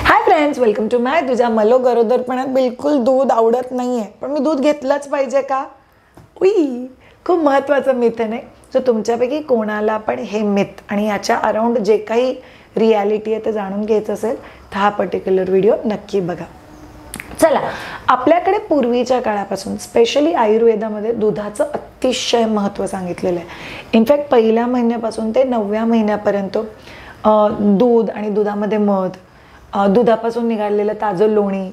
Hi friends, welcome to माय तुझ्या मला गरोदरपणात बिलकुल दूध आवडत नाही आहे, पण मी दूध घेतलंच पाहिजे का? खूप महत्त्वाचं मिथ आहे नाही. सो तुमच्यापैकी कोणाला पण हे मिथ आणि याच्या अराउंड जे काही रियालिटी आहे ते जाणून घ्यायचं असेल तर हा पर्टिक्युलर व्हिडिओ नक्की बघा. चला, आपल्याकडे पूर्वीच्या काळापासून स्पेशली आयुर्वेदामध्ये दुधाचं अतिशय महत्त्व सांगितलेलं आहे. इनफॅक्ट पहिल्या महिन्यापासून ते 9व्या महिन्यापर्यंत दूध आणि दुधामध्ये मध, दुधापासून निघालेलं ताजं लोणी,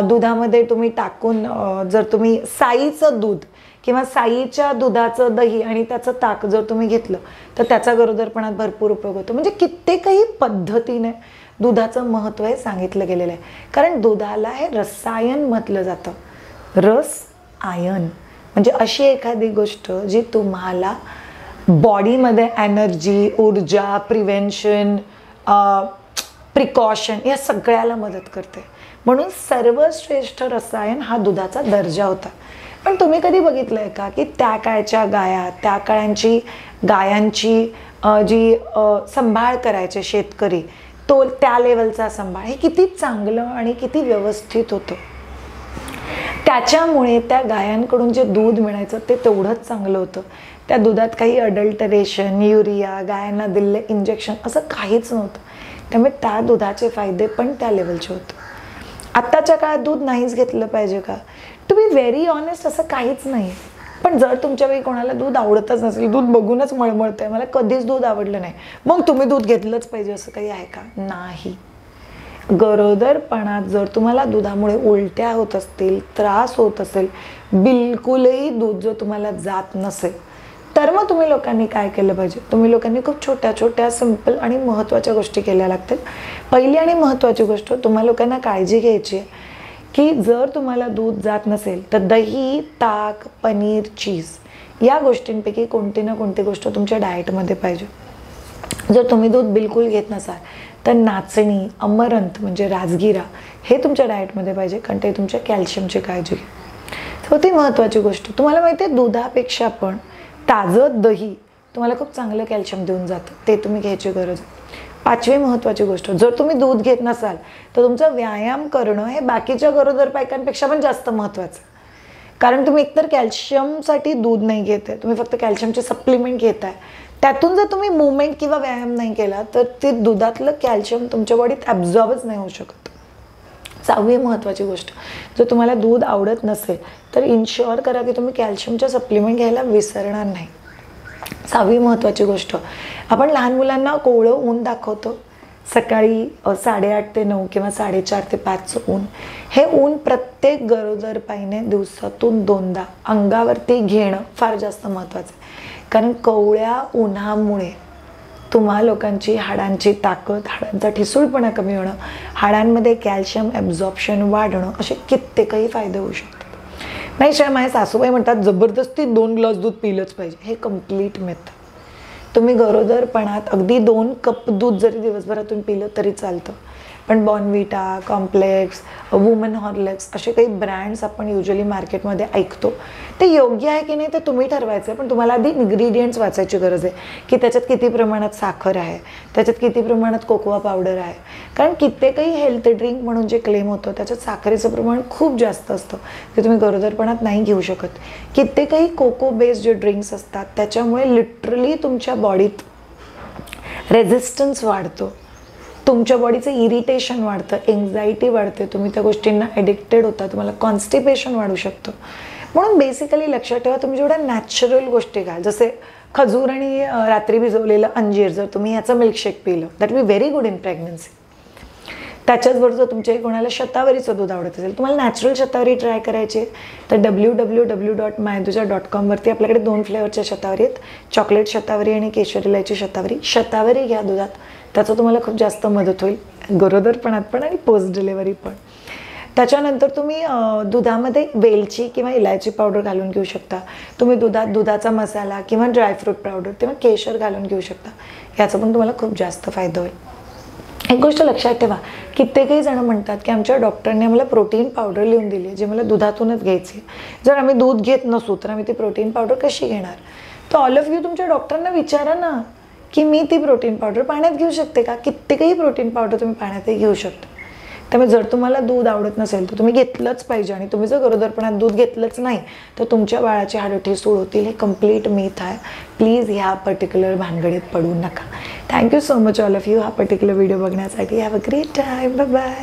दुधामध्ये तुम्ही टाकून जर तुम्ही साईचं दूध किंवा साईच्या दुधाचं दही आणि त्याचं ताक जर तुम्ही घेतलं तर त्याचा गरोदरपणात भरपूर उपयोग होतो. म्हणजे कित्येकही पद्धतीने दुधाचं महत्त्व हे सांगितलं गेलेलं आहे. कारण दुधाला हे रसायन म्हटलं जातं. रस आयन म्हणजे अशी एखादी गोष्ट जी तुम्हाला बॉडीमध्ये एनर्जी, ऊर्जा, प्रिव्हेन्शन, प्रिकॉशन या सगळ्याला मदत करते. म्हणून सर्वश्रेष्ठ रसायन हा दुधाचा दर्जा होता. पण तुम्ही कधी बघितलं आहे का की त्या काळच्या गाया, त्या काळांची गायांची जी सांभाळ करायचे शेतकरी, तो त्या लेवलचा सांभाळ हे किती चांगलं आणि किती व्यवस्थित होतं. त्याच्यामुळे त्या गायांकडून जे दूध मिळायचं ते तेवढंच चांगलं होतं. त्या दुधात काही अडल्टरेशन, युरिया, गायांना दिलेलं इंजेक्शन असं काहीच नव्हतं. त्यामुळे त्या दुधाचे फायदे पण त्या लेवलचे होते. आत्ताच्या काळात दूध नाहीच घेतलं पाहिजे का? टू बी व्हेरी ऑनेस्ट असं काहीच नाही. पण जर तुमच्यापैकी कोणाला दूध आवडतच नसेल, दूध बघूनच मळमळतंय, मला कधीच दूध आवडलं नाही, मग तुम्ही दूध घेतलंच पाहिजे असं काही आहे का? नाही. गरोदरपणात जर तुम्हाला दुधामुळे उलट्या होत असतील, त्रास होत असेल, बिलकुलही दूध जर तुम्हाला जात नसेल तर मग तुम्ही लोकांनी काय केलं पाहिजे? तुम्ही लोकांनी खूप छोट्या छोट्या सिंपल आणि महत्त्वाच्या गोष्टी केल्या लागतील. पहिली आणि महत्त्वाची गोष्ट तुम्हा लोकांना काळजी घ्यायची आहे की जर तुम्हाला दूध जात नसेल तर दही, ताक, पनीर, चीज या गोष्टींपैकी कोणती ना कोणती गोष्ट तुमच्या डाएटमध्ये पाहिजे. जर तुम्ही दूध बिलकुल घेत नसाल तर नाचणी, अमरंथ म्हणजे राजगिरा हे तुमच्या डाएटमध्ये पाहिजे, कारण ते तुमच्या कॅल्शियमची काळजी घे. तर ती महत्त्वाची गोष्ट. तुम्हाला माहिती आहे दुधापेक्षा पण ताजं दही तुम्हाला खूप चांगलं कॅल्शियम देऊन जातं, ते तुम्ही घ्यायची गरज आहे. पाचवी महत्त्वाची गोष्ट, जर तुम्ही दूध घेत नसाल तर तुमचं व्यायाम करणं हे बाकीच्या गरोदर बायकांपेक्षा पण जास्त महत्त्वाचं. कारण तुम्ही एकतर कॅल्शियमसाठी दूध नाही घेत आहे, तुम्ही फक्त कॅल्शियमचे सप्लिमेंट घेत आहे. त्यातून जर तुम्ही मूवमेंट किंवा व्यायाम नाही केला तर ते दुधातलं कॅल्शियम तुमच्या बॉडीत ॲब्झॉर्बच नाही होऊ शकत. सहावी महत्त्वाची गोष्ट, जर तुम्हाला दूध आवडत नसेल तर इन्श्युअर करा की तुम्ही कॅल्शियमच्या सप्लिमेंट घ्यायला विसरणार नाही. सहावी महत्त्वाची गोष्ट, आपण लहान मुलांना कोवळं ऊन दाखवतो सकाळी 8:30 ते 9 किंवा 4:30 ते 5 ऊन. हे ऊन प्रत्येक गरोदर बाईने दिवसातून 2दा अंगावरती घेणं फार जास्त महत्त्वाचं आहे. कारण कोवळ्या उन्हामुळे तुम्हा लोकांची हाडांची ताकद, हाडांचा ठिसूळपणा कमी होणं, हाडांमध्ये कॅल्शियम ॲब्झॉर्प्शन वाढणं असे कित्येकही फायदे होऊ शकतात. नाही शिवाय माझ्या सासूबाई म्हणतात जबरदस्ती 2 ग्लास दूध पिलंच पाहिजे. हे कम्प्लीट मिथ. तुम्ही गरोदरपणात अगदी 2 कप दूध जरी दिवसभरातून पिलं तरी चालतं. पण बॉर्नव्हिटा, कॉम्प्लेक्स, वुमन हॉर्लिक्स असे काही ब्रँड्स आपण युजली मार्केटमध्ये ऐकतो, ते योग्य आहे की नाही ते तुम्ही ठरवायचं आहे. पण तुम्हाला आधी इन्ग्रेडियंट्स वाचायची गरज आहे की त्याच्यात किती प्रमाणात साखर आहे, त्याच्यात किती प्रमाणात कोकोआ पावडर आहे. कारण कित्येकही हेल्थ ड्रिंक म्हणून जे क्लेम होतं त्याच्यात साखरेचं प्रमाण खूप जास्त असतं, ते तुम्ही गरोदरपणात नाही घेऊ शकत. कित्येकही कोको बेस्ड जे ड्रिंक्स असतात त्याच्यामुळे लिटरली तुमच्या बॉडीत रेझिस्टन्स वाढतो, तुमच्या बॉडीचं इरिटेशन वाढतं, एन्झायटी वाढते, तुम्ही त्या गोष्टींना ॲडिक्टेड होता, तुम्हाला कॉन्स्टिपेशन वाढू शकतं. म्हणून बेसिकली लक्षात ठेवा, तुम्ही जेवढ्या नॅचरल गोष्टी घ्याल, जसे खजूर आणि रात्री भिजवलेलं अंजीर, जर तुम्ही याचं मिल्कशेक पिलं that be very good in pregnancy. त्याच्याचबरोबर जर तुमच्या कोणाला शतावरीचं दूध आवडत असेल, तुम्हाला नॅचरल शतावरी ट्राय करायची तर www.mytuja.com वरती आपल्याकडे 2 फ्लेवरच्या शतावरी आहेत, चॉकलेट शतावरी आणि केशर इलायची शतावरी. शतावरी घ्या दुधात, त्याचं तुम्हाला खूप जास्त मदत होईल गरोदरपणात पण आणि पोस्ट डिलेव्हरी पण. त्याच्यानंतर तुम्ही दुधामध्ये वेलची किंवा इलायची पावडर घालून घेऊ शकता. तुम्ही दुधाचा मसाला किंवा ड्रायफ्रूट पावडर किंवा केशर घालून घेऊ शकता. याचा पण तुम्हाला खूप जास्त फायदा होईल. एक गोष्ट लक्षात ठेवा, कित्येकही जण म्हणतात की आमच्या डॉक्टरने आम्हाला प्रोटीन पावडर लिहून दिली जी मला दुधातूनच घ्यायची. जर आम्ही दूध घेत नसू तर आम्ही ती प्रोटीन पावडर कशी घेणार? तर ऑल ऑफ यू तुमच्या डॉक्टरांना विचारा ना की मी ती प्रोटीन पावडर पाण्यात घेऊ शकते का? कित्येकही प्रोटीन पावडर तुम्ही पाण्यातही घेऊ शकता. त्यामुळे जर तुम्हाला दूध आवडत नसेल तर तुम्ही घेतलंच पाहिजे, आणि तुम्ही जर गरोदरपणात दूध घेतलंच नाही तर तुमच्या बाळाची हाडं ठिसूळ होतील. हे कम्प्लीट मिथ आहे. प्लीज ह्या पर्टिक्युलर भानगडीत पडू नका. Thank you so much all of you हा पर्टिक्युलर व्हिडिओ बघण्यासाठी. Have a great time. Bye bye.